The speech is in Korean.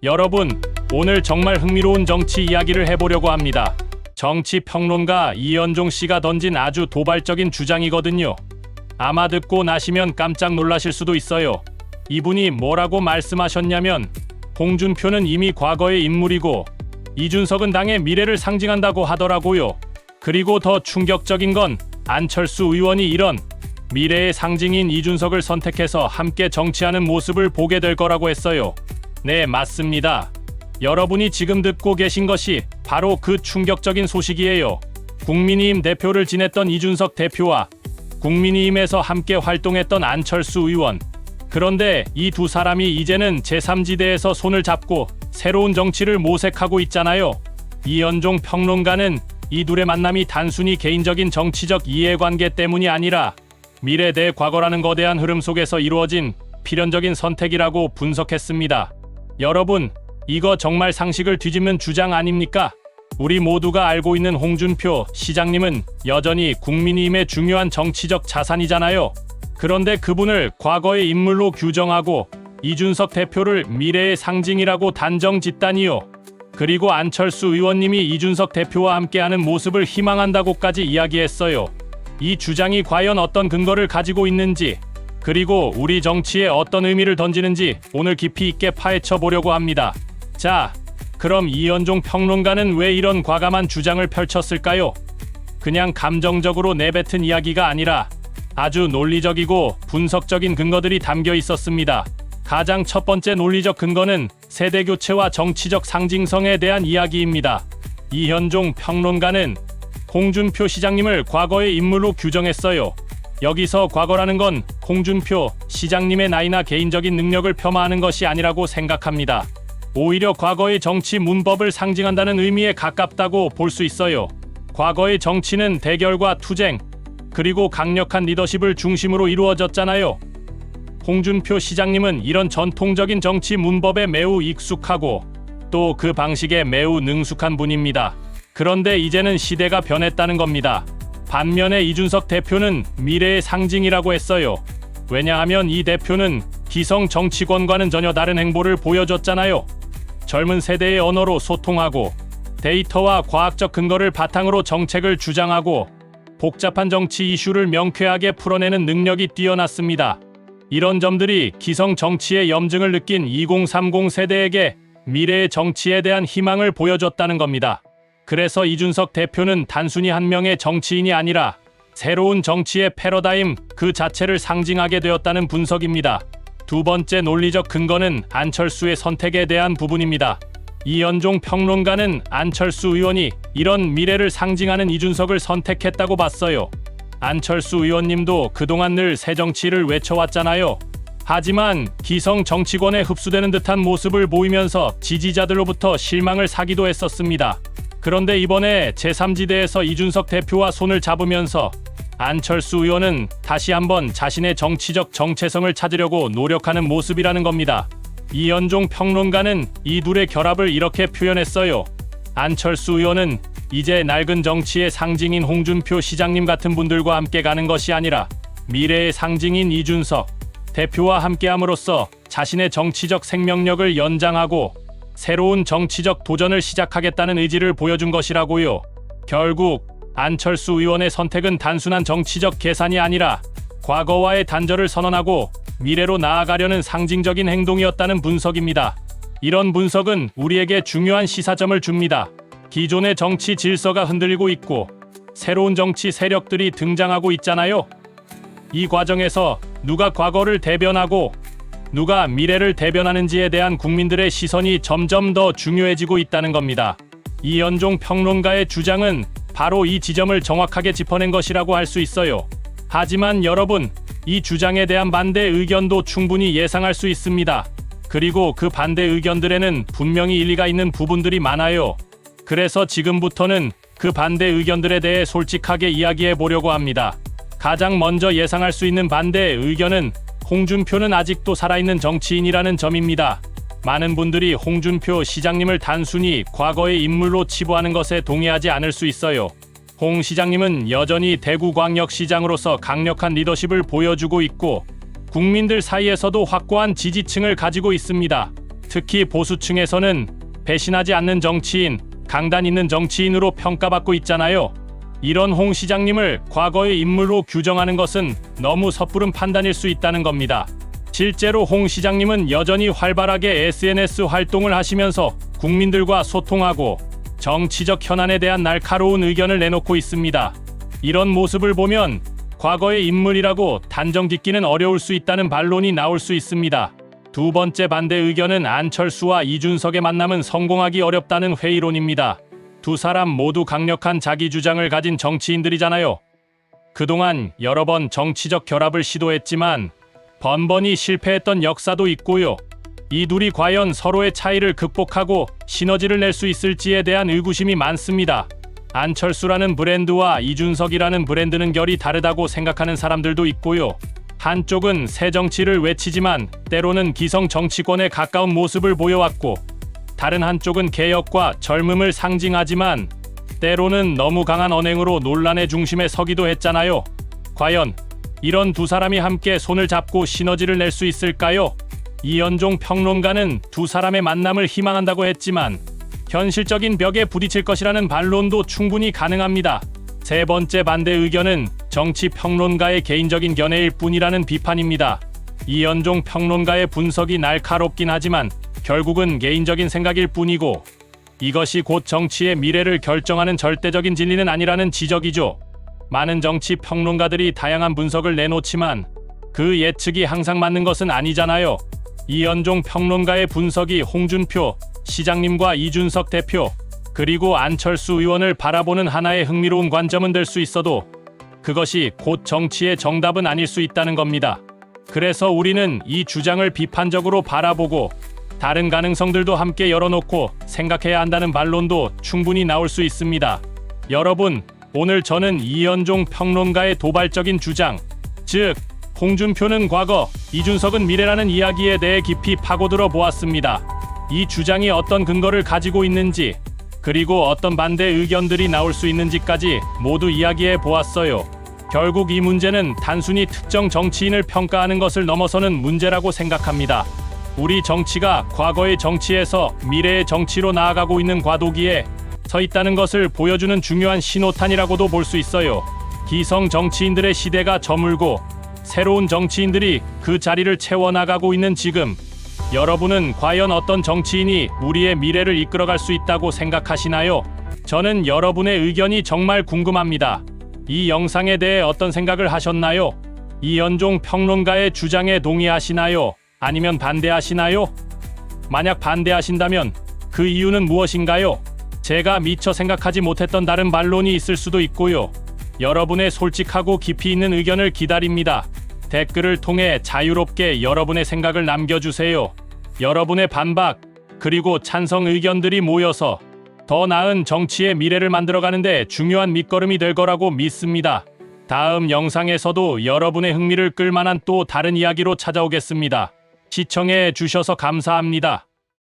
여러분, 오늘 정말 흥미로운 정치 이야기를 해보려고 합니다. 정치 평론가 이현종 씨가 던진 아주 도발적인 주장이거든요. 아마 듣고 나시면 깜짝 놀라실 수도 있어요. 이분이 뭐라고 말씀하셨냐면, 홍준표는 이미 과거의 인물이고 이준석은 당의 미래를 상징한다고 하더라고요. 그리고 더 충격적인 건 안철수 의원이 이런 미래의 상징인 이준석을 선택해서 함께 정치하는 모습을 보게 될 거라고 했어요. 네, 맞습니다. 여러분이 지금 듣고 계신 것이 바로 그 충격적인 소식이에요. 국민의힘 대표를 지냈던 이준석 대표와 국민의힘에서 함께 활동했던 안철수 의원. 그런데 이 두 사람이 이제는 제3지대에서 손을 잡고 새로운 정치를 모색하고 있잖아요. 이현종 평론가는 이 둘의 만남이 단순히 개인적인 정치적 이해관계 때문이 아니라 미래 대 과거라는 거대한 흐름 속에서 이루어진 필연적인 선택이라고 분석했습니다. 여러분, 이거 정말 상식을 뒤집는 주장 아닙니까? 우리 모두가 알고 있는 홍준표 시장님은 여전히 국민의힘의 중요한 정치적 자산이잖아요. 그런데 그분을 과거의 인물로 규정하고 이준석 대표를 미래의 상징이라고 단정 짓다니요. 그리고 안철수 의원님이 이준석 대표와 함께하는 모습을 희망한다고까지 이야기했어요. 이 주장이 과연 어떤 근거를 가지고 있는지, 그리고 우리 정치에 어떤 의미를 던지는지 오늘 깊이 있게 파헤쳐 보려고 합니다. 자, 그럼 이현종 평론가는 왜 이런 과감한 주장을 펼쳤을까요? 그냥 감정적으로 내뱉은 이야기가 아니라 아주 논리적이고 분석적인 근거들이 담겨 있었습니다. 가장 첫 번째 논리적 근거는 세대교체와 정치적 상징성에 대한 이야기입니다. 이현종 평론가는 홍준표 시장님을 과거의 인물로 규정했어요. 여기서 과거라는 건 홍준표 시장님의 나이나 개인적인 능력을 폄하하는 것이 아니라고 생각합니다. 오히려 과거의 정치 문법을 상징한다는 의미에 가깝다고 볼 수 있어요. 과거의 정치는 대결과 투쟁, 그리고 강력한 리더십을 중심으로 이루어졌잖아요. 홍준표 시장님은 이런 전통적인 정치 문법에 매우 익숙하고 또 그 방식에 매우 능숙한 분입니다. 그런데 이제는 시대가 변했다는 겁니다. 반면에 이준석 대표는 미래의 상징이라고 했어요. 왜냐하면 이 대표는 기성 정치권과는 전혀 다른 행보를 보여줬잖아요. 젊은 세대의 언어로 소통하고 데이터와 과학적 근거를 바탕으로 정책을 주장하고 복잡한 정치 이슈를 명쾌하게 풀어내는 능력이 뛰어났습니다. 이런 점들이 기성 정치의 염증을 느낀 2030 세대에게 미래의 정치에 대한 희망을 보여줬다는 겁니다. 그래서 이준석 대표는 단순히 한 명의 정치인이 아니라 새로운 정치의 패러다임 그 자체를 상징하게 되었다는 분석입니다. 두 번째 논리적 근거는 안철수의 선택에 대한 부분입니다. 이현종 평론가는 안철수 의원이 이런 미래를 상징하는 이준석을 선택했다고 봤어요. 안철수 의원님도 그동안 늘 새정치를 외쳐왔잖아요. 하지만 기성 정치권에 흡수되는 듯한 모습을 보이면서 지지자들로부터 실망을 사기도 했었습니다. 그런데 이번에 제3지대에서 이준석 대표와 손을 잡으면서 안철수 의원은 다시 한번 자신의 정치적 정체성을 찾으려고 노력하는 모습이라는 겁니다. 이현종 평론가는 이 둘의 결합을 이렇게 표현했어요. 안철수 의원은 이제 낡은 정치의 상징인 홍준표 시장님 같은 분들과 함께 가는 것이 아니라 미래의 상징인 이준석 대표와 함께함으로써 자신의 정치적 생명력을 연장하고 새로운 정치적 도전을 시작하겠다는 의지를 보여준 것이라고요. 결국 안철수 의원의 선택은 단순한 정치적 계산이 아니라 과거와의 단절을 선언하고 미래로 나아가려는 상징적인 행동이었다는 분석입니다. 이런 분석은 우리에게 중요한 시사점을 줍니다. 기존의 정치 질서가 흔들리고 있고 새로운 정치 세력들이 등장하고 있잖아요. 이 과정에서 누가 과거를 대변하고 누가 미래를 대변하는지에 대한 국민들의 시선이 점점 더 중요해지고 있다는 겁니다. 이현종 평론가의 주장은 바로 이 지점을 정확하게 짚어낸 것이라고 할 수 있어요. 하지만 여러분, 이 주장에 대한 반대 의견도 충분히 예상할 수 있습니다. 그리고 그 반대 의견들에는 분명히 일리가 있는 부분들이 많아요. 그래서 지금부터는 그 반대 의견들에 대해 솔직하게 이야기해 보려고 합니다. 가장 먼저 예상할 수 있는 반대 의견은 홍준표는 아직도 살아있는 정치인이라는 점입니다. 많은 분들이 홍준표 시장님을 단순히 과거의 인물로 치부하는 것에 동의하지 않을 수 있어요. 홍 시장님은 여전히 대구광역시장으로서 강력한 리더십을 보여주고 있고 국민들 사이에서도 확고한 지지층을 가지고 있습니다. 특히 보수층에서는 배신하지 않는 정치인, 강단 있는 정치인으로 평가받고 있잖아요. 이런 홍 시장님을 과거의 인물로 규정하는 것은 너무 섣부른 판단일 수 있다는 겁니다. 실제로 홍 시장님은 여전히 활발하게 SNS 활동을 하시면서 국민들과 소통하고 정치적 현안에 대한 날카로운 의견을 내놓고 있습니다. 이런 모습을 보면 과거의 인물이라고 단정 짓기는 어려울 수 있다는 반론이 나올 수 있습니다. 두 번째 반대 의견은 안철수와 이준석의 만남은 성공하기 어렵다는 회의론입니다. 두 사람 모두 강력한 자기 주장을 가진 정치인들이잖아요. 그동안 여러 번 정치적 결합을 시도했지만 번번이 실패했던 역사도 있고요. 이 둘이 과연 서로의 차이를 극복하고 시너지를 낼 수 있을지에 대한 의구심이 많습니다. 안철수라는 브랜드와 이준석이라는 브랜드는 결이 다르다고 생각하는 사람들도 있고요. 한쪽은 새 정치를 외치지만 때로는 기성 정치권에 가까운 모습을 보여왔고, 다른 한쪽은 개혁과 젊음을 상징하지만 때로는 너무 강한 언행으로 논란의 중심에 서기도 했잖아요. 과연 이런 두 사람이 함께 손을 잡고 시너지를 낼 수 있을까요? 이현종 평론가는 두 사람의 만남을 희망한다고 했지만 현실적인 벽에 부딪힐 것이라는 반론도 충분히 가능합니다. 세 번째 반대 의견은 정치 평론가의 개인적인 견해일 뿐이라는 비판입니다. 이현종 평론가의 분석이 날카롭긴 하지만 결국은 개인적인 생각일 뿐이고, 이것이 곧 정치의 미래를 결정하는 절대적인 진리는 아니라는 지적이죠. 많은 정치 평론가들이 다양한 분석을 내놓지만 그 예측이 항상 맞는 것은 아니잖아요. 이현종 평론가의 분석이 홍준표 시장님과 이준석 대표 그리고 안철수 의원을 바라보는 하나의 흥미로운 관점은 될 수 있어도 그것이 곧 정치의 정답은 아닐 수 있다는 겁니다. 그래서 우리는 이 주장을 비판적으로 바라보고 다른 가능성들도 함께 열어놓고 생각해야 한다는 반론도 충분히 나올 수 있습니다. 여러분, 오늘 저는 이현종 평론가의 도발적인 주장, 즉 홍준표는 과거, 이준석은 미래라는 이야기에 대해 깊이 파고들어 보았습니다. 이 주장이 어떤 근거를 가지고 있는지, 그리고 어떤 반대 의견들이 나올 수 있는지까지 모두 이야기해 보았어요. 결국 이 문제는 단순히 특정 정치인을 평가하는 것을 넘어서는 문제라고 생각합니다. 우리 정치가 과거의 정치에서 미래의 정치로 나아가고 있는 과도기에 서 있다는 것을 보여주는 중요한 신호탄이라고도 볼 수 있어요. 기성 정치인들의 시대가 저물고 새로운 정치인들이 그 자리를 채워나가고 있는 지금, 여러분은 과연 어떤 정치인이 우리의 미래를 이끌어갈 수 있다고 생각하시나요? 저는 여러분의 의견이 정말 궁금합니다. 이 영상에 대해 어떤 생각을 하셨나요? 이현종 평론가의 주장에 동의하시나요? 아니면 반대하시나요? 만약 반대하신다면 그 이유는 무엇인가요? 제가 미처 생각하지 못했던 다른 반론이 있을 수도 있고요. 여러분의 솔직하고 깊이 있는 의견을 기다립니다. 댓글을 통해 자유롭게 여러분의 생각을 남겨주세요. 여러분의 반박, 그리고 찬성 의견들이 모여서 더 나은 정치의 미래를 만들어가는데 중요한 밑거름이 될 거라고 믿습니다. 다음 영상에서도 여러분의 흥미를 끌만한 또 다른 이야기로 찾아오겠습니다. 시청해 주셔서 감사합니다.